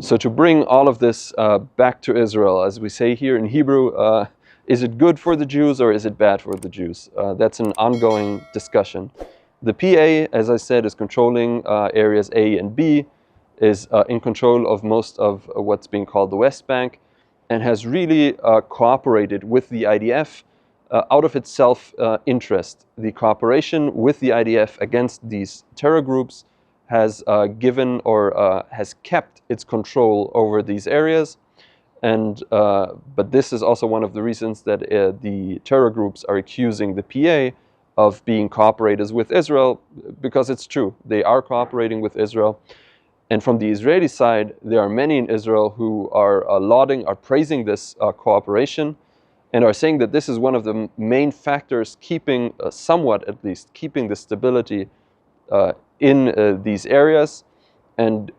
So to bring all of this back to Israel, as we say here in Hebrew, is it good for the Jews or is it bad for the Jews? That's an ongoing discussion. The PA, as I said, is controlling areas A and B, is in control of most of what's being called the West Bank, and has really cooperated with the IDF out of its self-interest. The cooperation with the IDF against these terror groups has given or has kept its control over these areas. And but this is also one of the reasons that the terror groups are accusing the PA of being cooperators with Israel, because it's true. They are cooperating with Israel. And from the Israeli side, there are many in Israel who are praising this cooperation, and are saying that this is one of the main factors keeping, somewhat at least, keeping the stability in these areas. And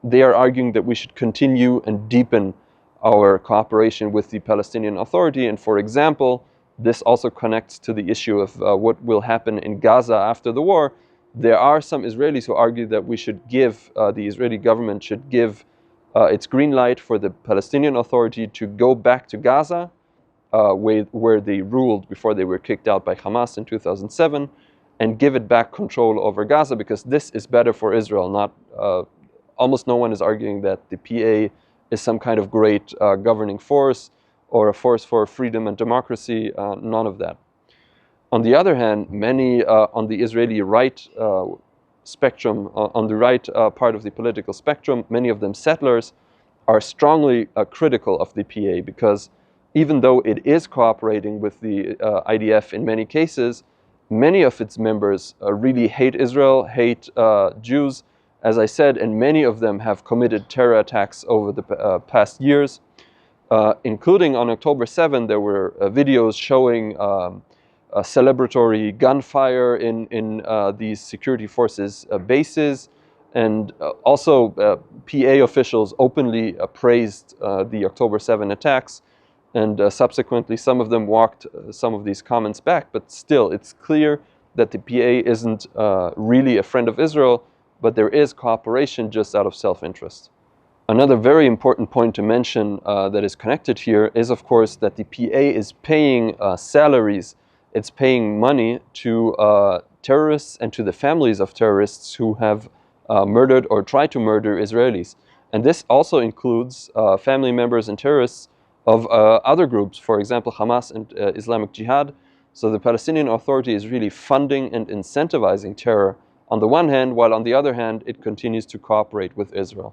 they are arguing that we should continue and deepen our cooperation with the Palestinian Authority. And for example, this also connects to the issue of what will happen in Gaza after the war. There are some Israelis who argue that we should give, the Israeli government should give its green light for the Palestinian Authority to go back to Gaza, where they ruled before they were kicked out by Hamas in 2007, and give it back control over Gaza, because this is better for Israel. Almost no one is arguing that the PA is some kind of great governing force or a force for freedom and democracy, none of that. On the other hand, many on the Israeli right spectrum, on the right part of the political spectrum, many of them settlers, are strongly critical of the PA, because even though it is cooperating with the IDF in many cases, many of its members really hate Israel, hate Jews, as I said, and many of them have committed terror attacks over the past years. Including on October 7, there were videos showing celebratory gunfire in these security forces bases, and also PA officials openly praised the October 7 attacks, and subsequently some of them walked some of these comments back. But still, it's clear that the PA isn't really a friend of Israel, but there is cooperation just out of self-interest. Another very important point to mention that is connected here is, of course, that the PA is paying salaries, it's paying money to terrorists and to the families of terrorists who have murdered or tried to murder Israelis. And this also includes family members and terrorists of other groups, for example, Hamas and Islamic Jihad. So the Palestinian Authority is really funding and incentivizing terror on the one hand, while on the other hand, it continues to cooperate with Israel.